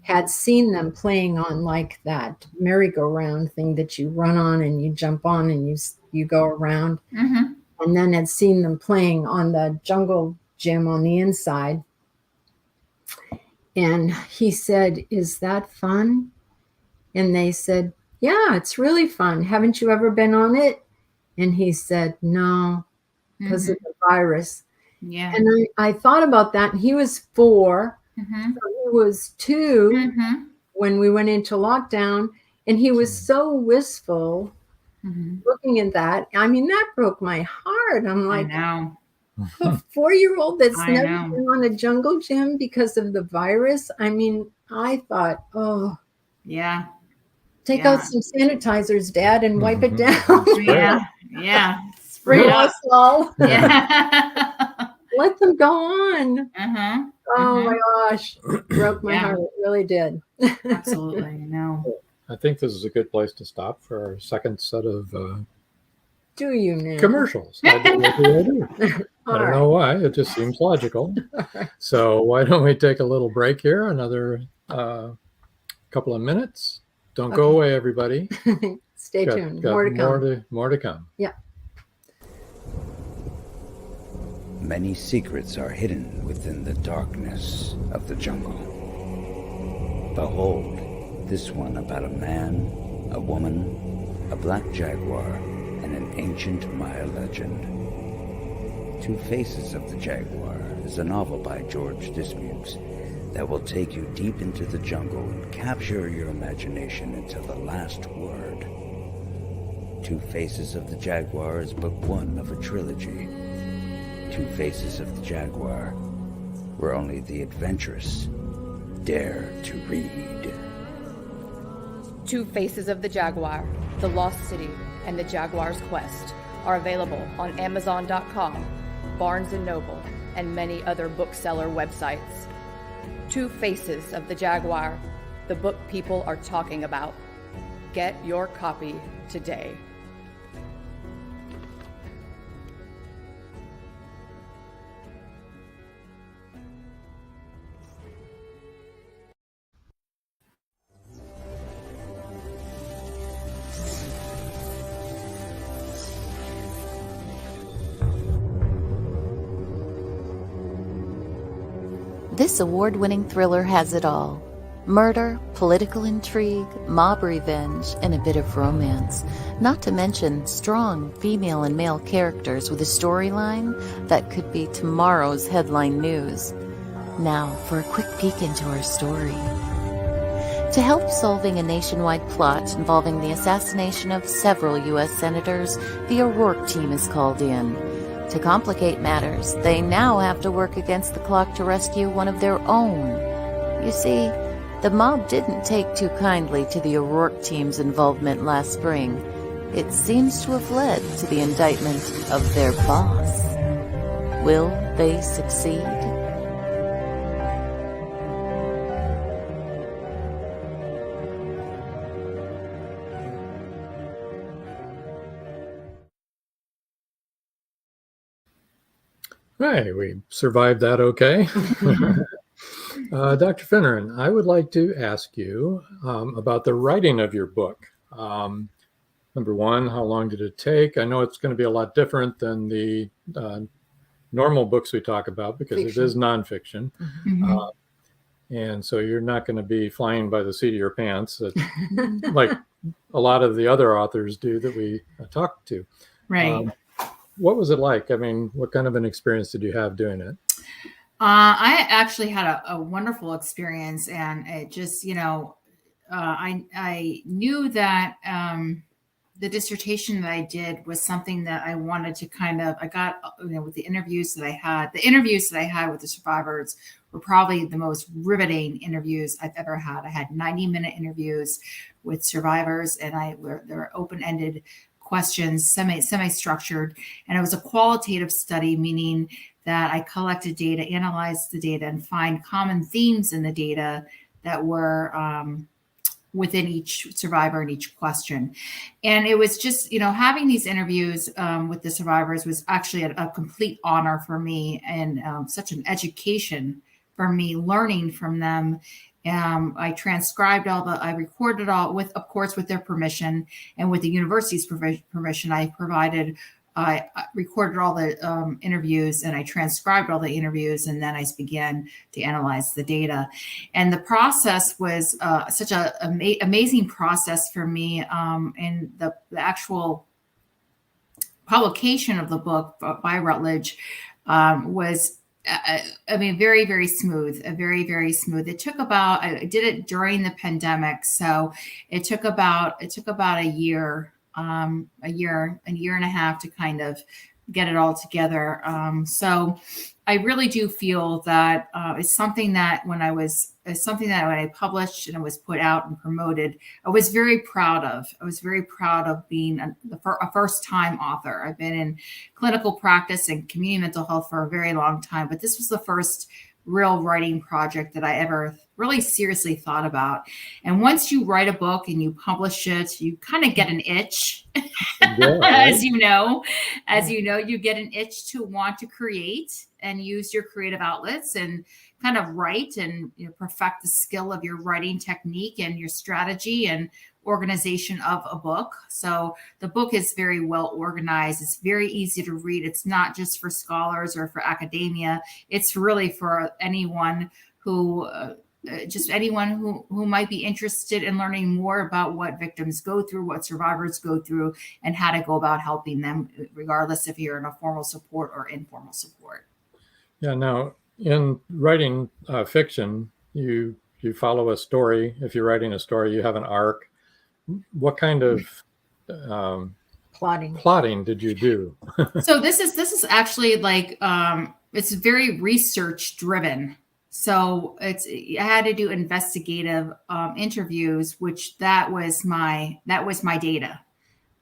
had seen them playing on like that merry-go-round thing that you run on and you jump on and you go around. Mm-hmm. And then had seen them playing on the jungle gym on the inside. And he said, "Is that fun?" And they said, yeah, it's really fun. Haven't you ever been on it? And he said, no, because of the virus. Yeah. And I thought about that. And he was 4. So he was 2 when we went into lockdown. And he was so wistful looking at that. I mean, that broke my heart. I'm like, I know. a 4-year-old that's I never know. been on a jungle gym because of the virus. I mean, I thought, oh, Yeah. take Yeah. out some sanitizers, Dad, and wipe it down. Yeah. Yeah. Spray it up. All. Yeah. Let them go on. Uh-huh. Oh my gosh. Broke my Yeah. heart. It really did. Absolutely. I know. I think this is a good place to stop for our second set of Do you now? commercials. I don't All know why. It just seems logical. So why don't we take a little break here, another couple of minutes. Don't go away, everybody. Stay tuned. More to come. More to come. Yeah. Many secrets are hidden within the darkness of the jungle. Behold, this one about a man, a woman, a black jaguar, and an ancient Maya legend. Two Faces of the Jaguar is a novel by George Dismukes that will take you deep into the jungle and capture your imagination until the last word. Two Faces of the Jaguar is book 1 of a trilogy. Two Faces of the Jaguar, where only the adventurous dare to read. Two Faces of the Jaguar, The Lost City, and The Jaguar's Quest are available on Amazon.com, Barnes & Noble, and many other bookseller websites. Two Faces of the Jaguar, the book people are talking about. Get your copy today. This award-winning thriller has it all. Murder, political intrigue, mob revenge, and a bit of romance. Not to mention strong female and male characters with a storyline that could be tomorrow's headline news. Now for a quick peek into our story. To help solving a nationwide plot involving the assassination of several U.S. senators, the O'Rourke team is called in. To complicate matters, they now have to work against the clock to rescue one of their own. You see, the mob didn't take too kindly to the O'Rourke team's involvement last spring. It seems to have led to the indictment of their boss. Will they succeed? Right, we survived that okay. Dr. Finneran, I would like to ask you about the writing of your book. Number one, how long did it take? I know it's going to be a lot different than the normal books we talk about because Fiction. it is nonfiction. Mm-hmm. And so you're not going to be flying by the seat of your pants like a lot of the other authors do that we talk to. Right. What was it like? I mean, what kind of an experience did you have doing it? I actually had a wonderful experience, and it just, I knew that the dissertation that I did was something that I wanted to I got, with the interviews that I had with the survivors were probably the most riveting interviews I've ever had. I had 90-minute interviews with survivors, and they were open-ended questions, semi-structured, and it was a qualitative study, meaning that I collected data, analyzed the data, and find common themes in the data that were within each survivor and each question. And it was just, having these interviews with the survivors was actually a complete honor for me, and such an education for me, learning from them. I transcribed I recorded all with, of course, with their permission and with the university's permission. I provided I recorded all the interviews and I transcribed all the interviews, and then I began to analyze the data. And the process was such an amazing process for me. And the actual publication of the book by Routledge was, very, very smooth, very, very smooth. It took about, I did it during the pandemic. So it took about a year, a year and a half to kind of get it all together. So I really do feel that it's something that when I published and it was put out and promoted, I was very proud of. I was very proud of being a first-time author. I've been in clinical practice and community mental health for a very long time, but this was the first real writing project that I ever really seriously thought about. And once you write a book and you publish it, you kind of get an itch. Yeah, right? As you know, you get an itch to want to create and use your creative outlets and kind of write and perfect the skill of your writing technique and your strategy and organization of a book. So the book is very well organized. It's very easy to read. It's not just for scholars or for academia. It's really for anyone who might be interested in learning more about what victims go through, what survivors go through, and how to go about helping them, regardless if you're in a formal support or informal support. Yeah. Now, in writing fiction, you follow a story. If you're writing a story, you have an arc. What kind of plotting did you do? So this is actually like it's very research driven. So I had to do investigative interviews, which that was my data.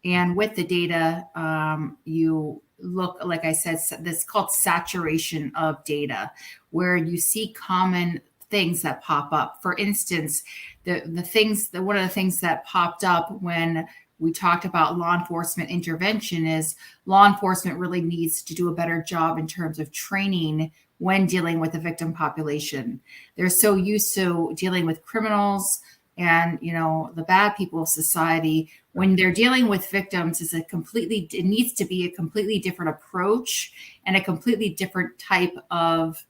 And with the data, you look, like I said, this called saturation of data, where you see common things that pop up. For instance, one of the things that popped up when we talked about law enforcement intervention is law enforcement really needs to do a better job in terms of training when dealing with the victim population. They're so used to dealing with criminals and, the bad people of society. When they're dealing with victims, it needs to be a completely different approach and a completely different type of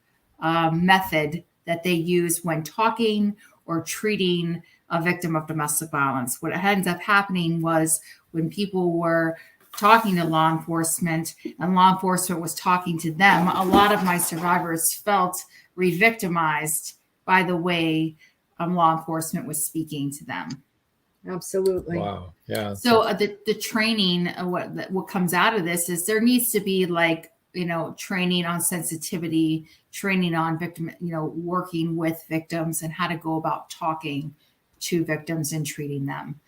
method that they use when talking or treating a victim of domestic violence. What ends up happening was when people were talking to law enforcement and law enforcement was talking to them, a lot of my survivors felt re-victimized by the way law enforcement was speaking to them. Absolutely. Wow. Yeah. So the training, what comes out of this is there needs to be training on sensitivity, training on victim, working with victims and how to go about talking to victims and treating them.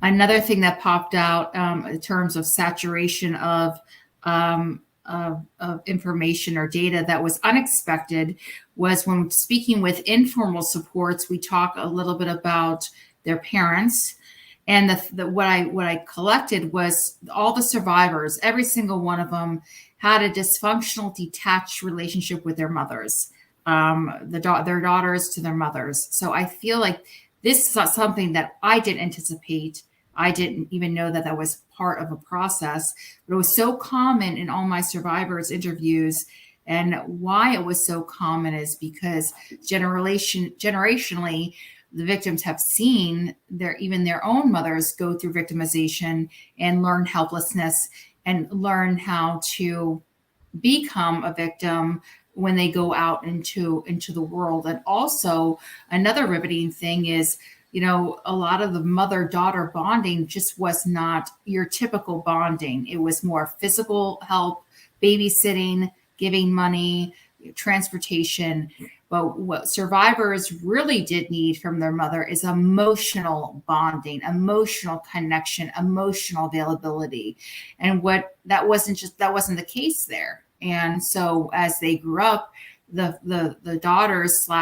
Another thing that popped out in terms of saturation of information or data that was unexpected was when speaking with informal supports, we talk a little bit about their parents. And what I collected was all the survivors, every single one of them had a dysfunctional, detached relationship with their mothers, their daughters to their mothers. So I feel like this is something that I didn't anticipate. I didn't even know that was part of a process, but it was so common in all my survivors' interviews. And why it was so common is because generationally, the victims have seen even their own mothers go through victimization and learn helplessness and learn how to become a victim when they go out into the world. And also another riveting thing is, a lot of the mother-daughter bonding just was not your typical bonding. It was more physical help, babysitting, giving money, transportation. But what survivors really did need from their mother is emotional bonding, emotional connection, emotional availability. And that wasn't the case there. And so as they grew up, the daughters /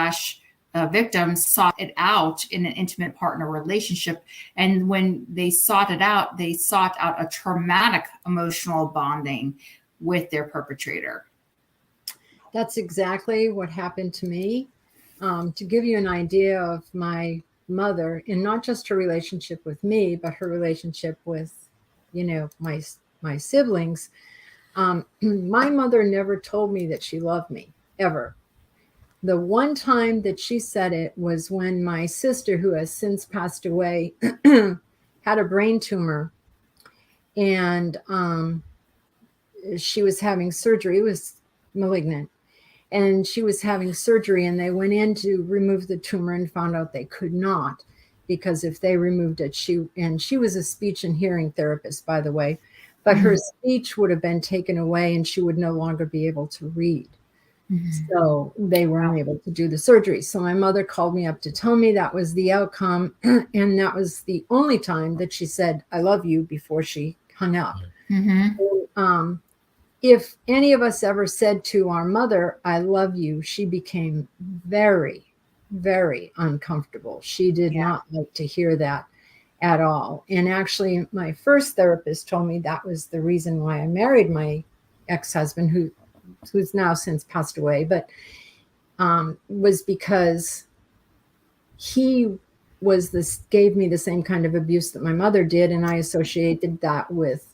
victims sought it out in an intimate partner relationship. And when they sought it out, they sought out a traumatic emotional bonding with their perpetrator. That's exactly what happened to me. To give you an idea of my mother, and not just her relationship with me, but her relationship with, my siblings. my mother never told me that she loved me, ever. The one time that she said it was when my sister, who has since passed away, had a brain tumor, and she was having surgery. It was malignant, and she was having surgery, and they went in to remove the tumor and found out they could not, because if they removed it, she was a speech and hearing therapist, by the way, but her speech would have been taken away and she would no longer be able to read. So they were unable to do the surgery. So my mother called me up to tell me that was the outcome. And that was the only time that she said, I love you, before she hung up. And, if any of us ever said to our mother, I love you, she became very, very uncomfortable. She did not like to hear that at all. And actually, my first therapist told me that was the reason why I married my ex-husband, who's now since passed away, but was because he gave me the same kind of abuse that my mother did, and I associated that with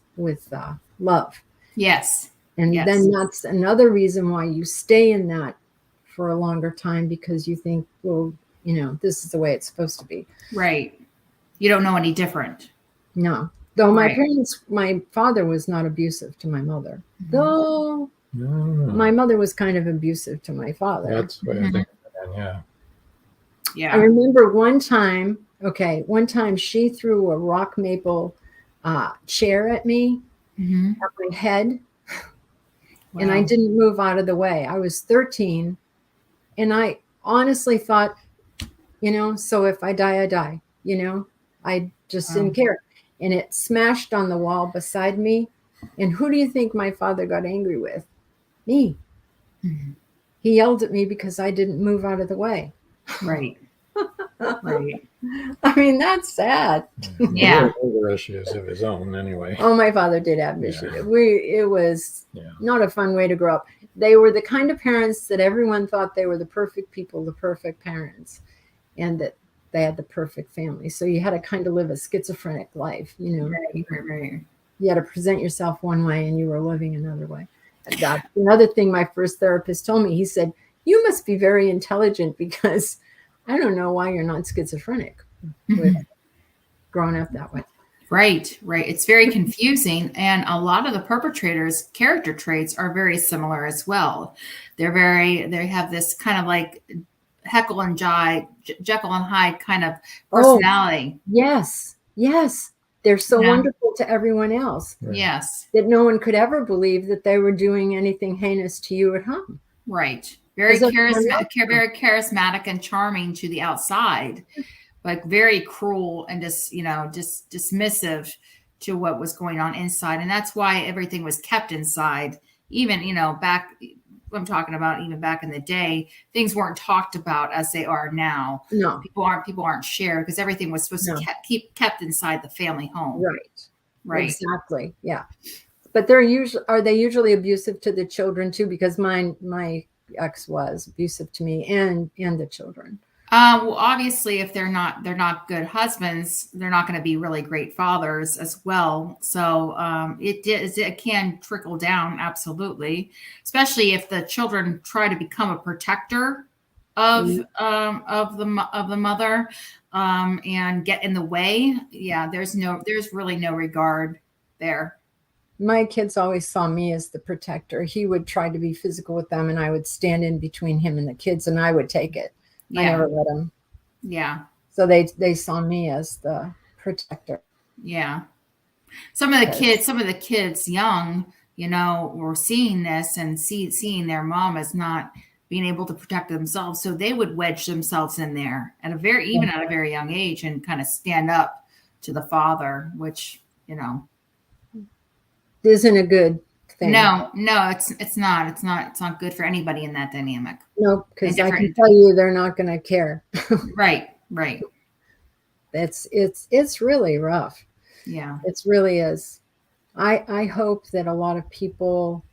love. Yes. And then that's another reason why you stay in that for a longer time, because you think, well, this is the way it's supposed to be. Right. You don't know any different. No. Though my father was not abusive to my mother. Though my mother was kind of abusive to my father. That's what I think. Yeah. I remember one time she threw a rock maple chair at me, at my head. Wow. And I didn't move out of the way. I was 13. And I honestly thought, so if I die, I die. I just didn't care. And it smashed on the wall beside me. And who do you think my father got angry with? Me. He yelled at me because I didn't move out of the way. Right. Right. I mean, that's sad. Yeah. There were issues of his own anyway. Oh, my father did have issues. It was not a fun way to grow up. They were the kind of parents that everyone thought they were the perfect people, the perfect parents, and that they had the perfect family. So you had to kind of live a schizophrenic life, Right. You had to present yourself one way and you were living another way. That's another thing my first therapist told me. He said, you must be very intelligent, because I don't know why you're not schizophrenic with growing up that way. Right. It's very confusing. And a lot of the perpetrators' character traits are very similar as well. They have this kind of like Jekyll and Hyde kind of personality. Yes. They're so wonderful to everyone else. Right. Yes. That no one could ever believe that they were doing anything heinous to you at home. Right. Very charismatic and charming to the outside, but very cruel and just dismissive to what was going on inside. And that's why everything was kept inside. Even, back, I'm talking about even back in the day, things weren't talked about as they are now. No. People aren't shared, because everything was supposed to kept inside the family home. Right. Exactly. Yeah. But are they usually abusive to the children too? Because my ex was abusive to me and the children. Well, obviously, if they're not good husbands, they're not going to be really great fathers as well. So it can trickle down, absolutely, especially if the children try to become a protector of the mother and get in the way. Yeah, there's really no regard there. My kids always saw me as the protector. He would try to be physical with them, and I would stand in between him and the kids, and I would take it. Yeah. I never let him. Yeah. So they saw me as the protector. Yeah. Some of the kids young, were seeing this and seeing their mom as not being able to protect themselves. So they would wedge themselves in there at a very young age and kind of stand up to the father, which, isn't a good thing. No, it's not. It's not good for anybody in that dynamic. No, because I can tell you they're not going to care. Right. It's really rough. Yeah. It really is. I hope that a lot of people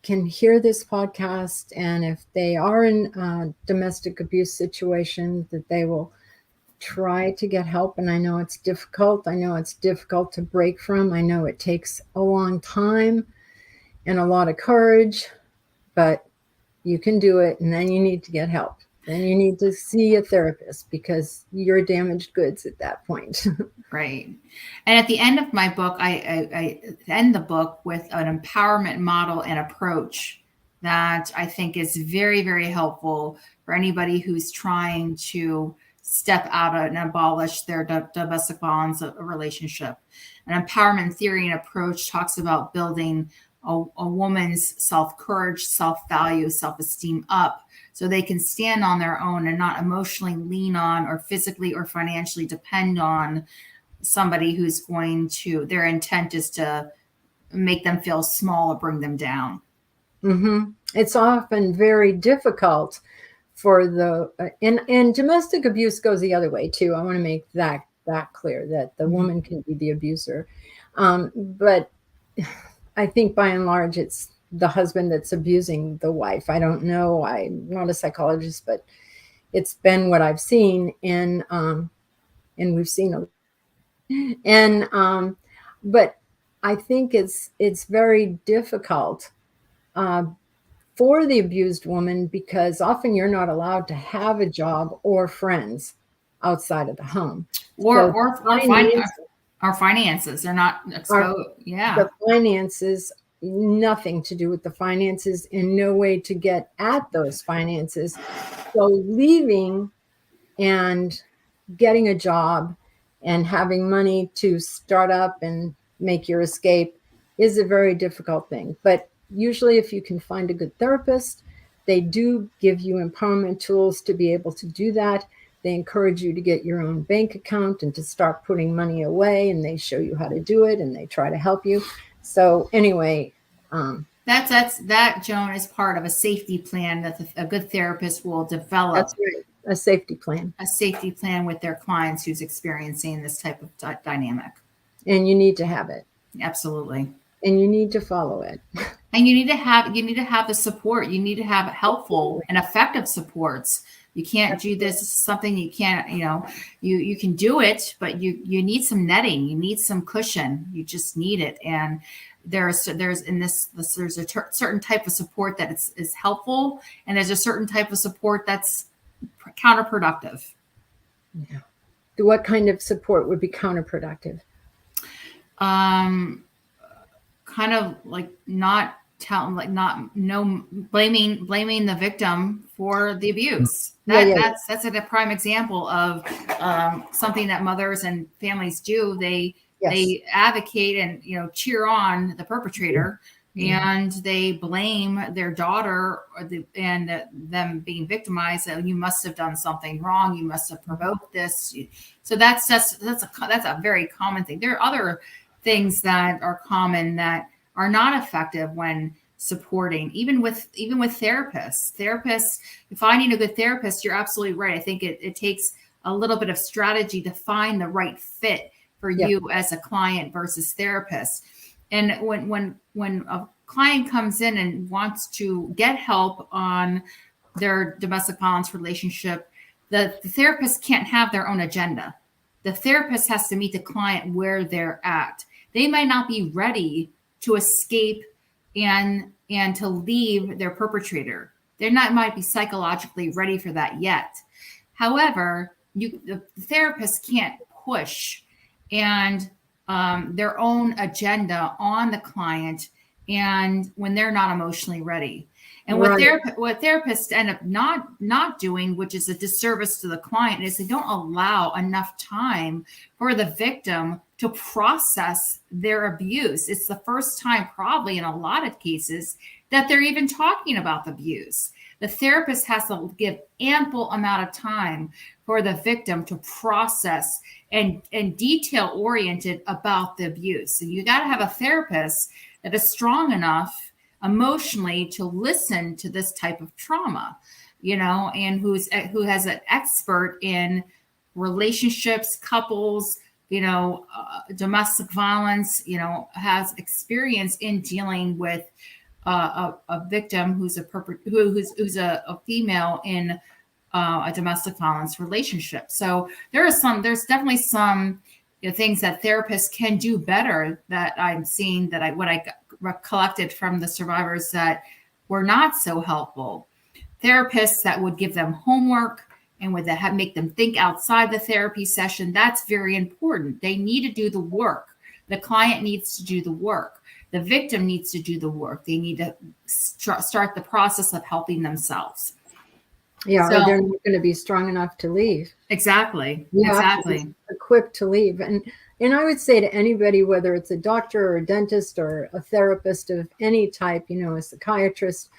can hear this podcast, and if they are in a domestic abuse situation, that they will try to get help. And I know it's difficult. I know it's difficult to break from. I know it takes a long time. and a lot of courage, but you can do it. And then you need to get help. Then you need to see a therapist because you're damaged goods at that point. Right. And at the end of my book, I end the book with an empowerment model and approach that I think is very, very helpful for anybody who's trying to step out and abolish their domestic violence relationship. An empowerment theory and approach talks about building a woman's self-courage, self-value, self-esteem up so they can stand on their own and not emotionally lean on or physically or financially depend on somebody who's going to, their intent is to make them feel small or bring them down. Mm-hmm. It's often very difficult for the, and domestic abuse goes the other way too. I want to make that clear, that the woman can be the abuser. But I think by and large, it's the husband that's abusing the wife. I don't know. I'm not a psychologist, but it's been what I've seen. And we've seen but I think it's very difficult for the abused woman because often you're not allowed to have a job or friends outside of the home. Or finances. They're not exposed. The finances, nothing to do with the finances, in no way to get at those finances. So leaving and getting a job and having money to start up and make your escape is a very difficult thing. But usually if you can find a good therapist, they do give you empowerment tools to be able to do that. They encourage you to get your own bank account and to start putting money away, and they show you how to do it and they try to help you. So anyway, that Joan is part of a safety plan that a good therapist will develop. That's right. A safety plan. A safety plan with their clients who's experiencing this type of dynamic. And you need to have it. Absolutely. And you need to follow it. And you need to have the support. You need to have helpful and effective supports. You can't do this. This is something you can't, you can do it, but you need some netting. You need some cushion. You just need it. And there's a certain type of support that is helpful. And there's a certain type of support that's counterproductive. Yeah. What kind of support would be counterproductive? Kind of like blaming the victim for the abuse. That's a prime example of something that mothers and families do. They advocate and cheer on the perpetrator, and they blame their daughter and them being victimized. That you must have done something wrong. You must have provoked this. So that's a very common thing. There are other things that are common that are not effective when supporting, even with therapists. Finding a good therapist, you're absolutely right. I think it takes a little bit of strategy to find the right fit for you as a client versus therapist. And when a client comes in and wants to get help on their domestic violence relationship, the therapist can't have their own agenda. The therapist has to meet the client where they're at. They might not be ready to escape and to leave their perpetrator. They might be psychologically ready for that yet. However, the therapist can't push and their own agenda on the client, and when they're not emotionally ready. And what therapists end up not doing, which is a disservice to the client, is they don't allow enough time for the victim to process their abuse. It's the first time, probably in a lot of cases, that they're even talking about the abuse. The therapist has to give ample amount of time for the victim to process and detail oriented about the abuse. So you got to have a therapist that is strong enough emotionally to listen to this type of trauma, and who has an expert in relationships, couples, domestic violence, has experience in dealing with a victim who's a female in a domestic violence relationship. So there's definitely some things that therapists can do better that I'm seeing, that collected from the survivors that were not so helpful. Therapists that would give them homework and would make them think outside the therapy session. That's very important. They need to do the work. The client needs to do the work. The victim needs to do the work. They need to start the process of helping themselves. Yeah, or they're not going to be strong enough to leave. Exactly. You Exactly. have to be equipped to leave. And I would say to anybody, whether it's a doctor or a dentist or a therapist of any type, you know, a psychiatrist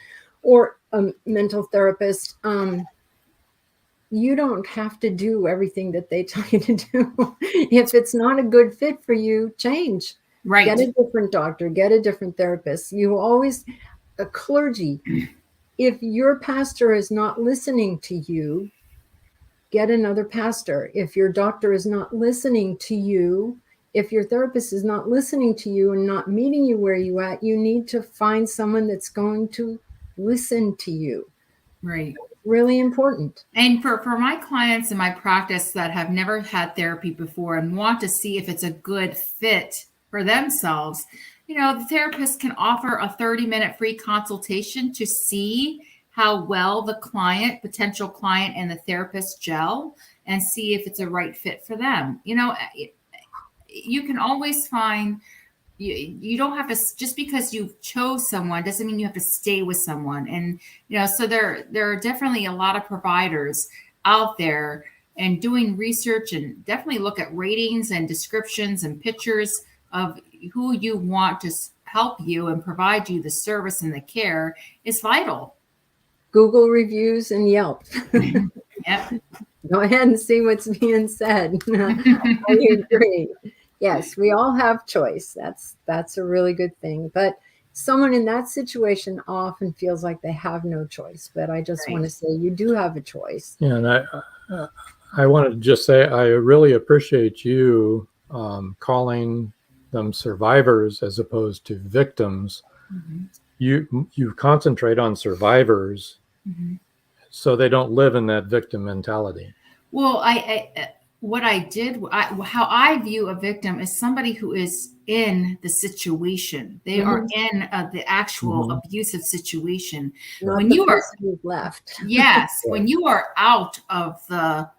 or a mental therapist, you don't have to do everything that they tell you to do. If it's not a good fit for you, change. Right. Get a different doctor, get a different therapist. You always, a clergy, if your pastor is not listening to you, get another pastor. If your doctor is not listening to you, if your therapist is not listening to you and not meeting you where you at, you need to find someone that's going to listen to you. Right. Really important. And for my clients in my practice that have never had therapy before and want to see if it's a good fit for themselves, you know, the therapist can offer a 30-minute free consultation to see how well the potential client and the therapist gel and see if it's a right fit for them. You know, you can always find, you don't have to, just because you chose someone doesn't mean you have to stay with someone. And, you know, so there are definitely a lot of providers out there, and doing research and definitely look at ratings and descriptions and pictures of who you want to help you and provide you the service and the care is vital. Google reviews and Yelp. Yep. Go ahead and see what's being said. I agree. Yes, we all have choice. That's a really good thing. But someone in that situation often feels like they have no choice. But I just want to say you do have a choice. Yeah, and I wanted to just say I really appreciate you calling them survivors as opposed to victims. Mm-hmm. You concentrate on survivors, mm-hmm. so they don't live in that victim mentality. Well, how I view a victim is somebody who is in the situation. They mm-hmm. are in the actual mm-hmm. abusive situation. Not when the you are who've left. Yes, when you are out of the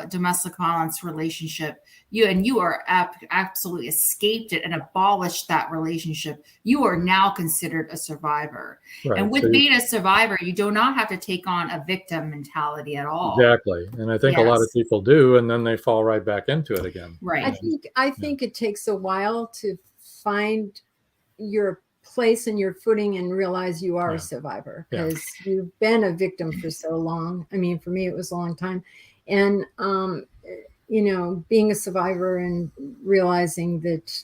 domestic violence relationship, you are absolutely escaped it and abolished that relationship, you are now considered a survivor. Right. And with being a survivor, you do not have to take on a victim mentality at all. Exactly. And I think a lot of people do, and then they fall right back into it again. Right. I think it takes a while to find your place and your footing and realize you are a survivor, because you've been a victim for so long. I mean, for me, it was a long time. And, you know, being a survivor and realizing that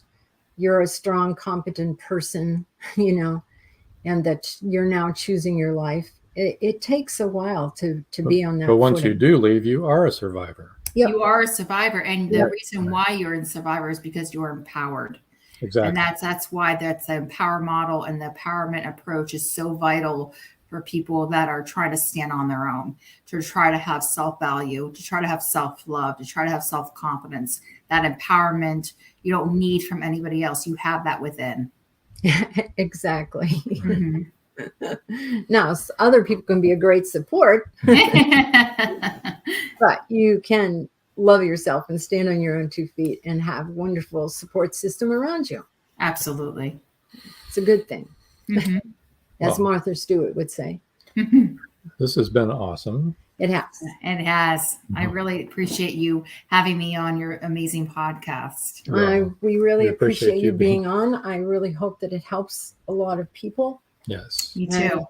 you're a strong, competent person, you know, and that you're now choosing your life. It takes a while to be on that. But once you do leave, you are a survivor. Yep. You are a survivor. And the reason why you're in survivor is because you're empowered. Exactly. And that's why that's the empower model and the empowerment approach is so vital for people that are trying to stand on their own, to try to have self-value, to try to have self-love, to try to have self-confidence. That empowerment you don't need from anybody else. You have that within. Exactly. Mm-hmm. Now, other people can be a great support, but you can love yourself and stand on your own 2 feet and have a wonderful support system around you. Absolutely. It's a good thing. Mm-hmm. As Martha Stewart would say. This has been awesome. It has. It has. I really appreciate you having me on your amazing podcast. We really appreciate you being on. I really hope that it helps a lot of people. Yes. Me too.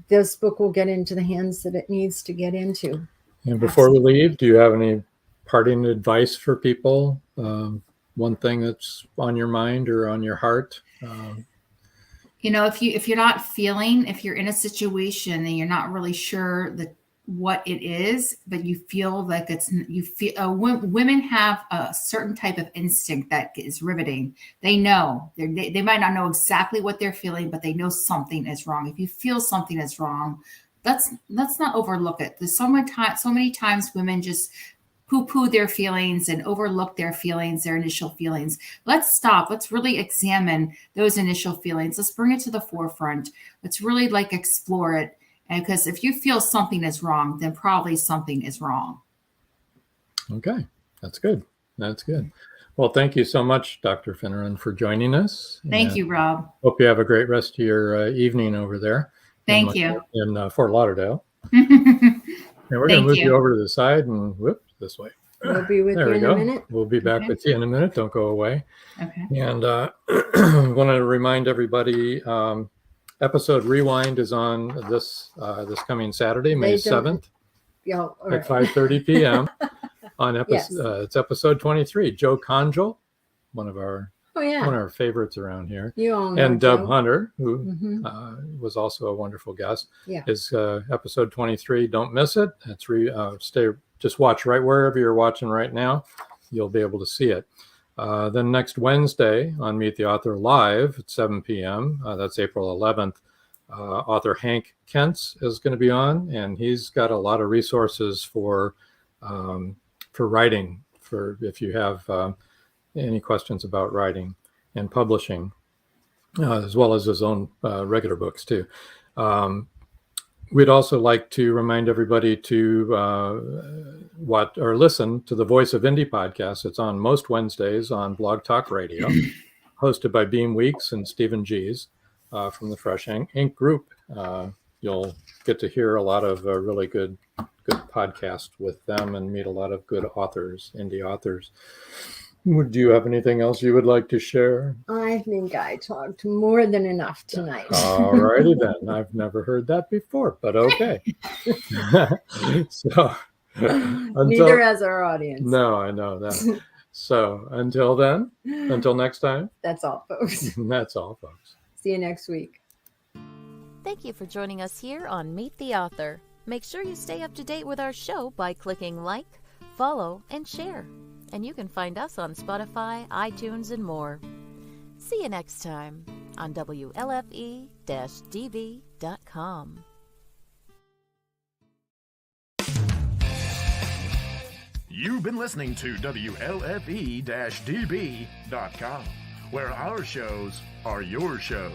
This book will get into the hands that it needs to get into. And before we leave, do you have any parting advice for people? One thing that's on your mind or on your heart? You know, if you're not feeling, if you're in a situation and you're not really sure what it is, but you feel like women have a certain type of instinct that is riveting. They know they might not know exactly what they're feeling, but they know something is wrong. If you feel something is wrong, let's not overlook it. There's so many times women just poo-poo their feelings and overlook their feelings, their initial feelings. Let's stop. Let's really examine those initial feelings. Let's bring it to the forefront. Let's really explore it. And because if you feel something is wrong, then probably something is wrong. Okay, that's good. That's good. Well, thank you so much, Dr. Finneran, for joining us. Thank you, Rob. Hope you have a great rest of your evening over there. Thank you. In Fort Lauderdale. And we're going to move you over to the side and whoop, this way. We'll be with you in a minute. We'll be back with you in a minute. Don't go away. Okay. And I want to remind everybody, episode rewind is on this coming Saturday, May 7th at 5:30 p.m. on episode. It's episode 23. Joe Conjal, one of our favorites around here, you all know and Joe. Dub Hunter, who was also a wonderful guest. Is episode 23. Don't miss it. It's just watch right wherever you're watching right now. You'll be able to see it. Then next Wednesday on Meet the Author Live at 7 p.m. That's April 11th. Author Hank Kentz is going to be on, and he's got a lot of resources for writing. For if you have any questions about writing and publishing, as well as his own regular books too. We'd also like to remind everybody to watch or listen to the Voice of Indie podcast. It's on most Wednesdays on Blog Talk Radio, hosted by Beam Weeks and Stephen Gies from the Fresh Ink Group. You'll get to hear a lot of really good podcasts with them and meet a lot of good authors, indie authors. Would you have anything else you would like to share? I think I talked more than enough tonight. All righty then. I've never heard that before, but okay. So neither has our audience. No, I know that. So until next time. That's all, folks. That's all, folks. See you next week. Thank you for joining us here on Meet the Author. Make sure you stay up to date with our show by clicking like, follow, and share. And you can find us on Spotify, iTunes, and more. See you next time on WLFE-DB.com. You've been listening to WLFE-DB.com, where our shows are your shows.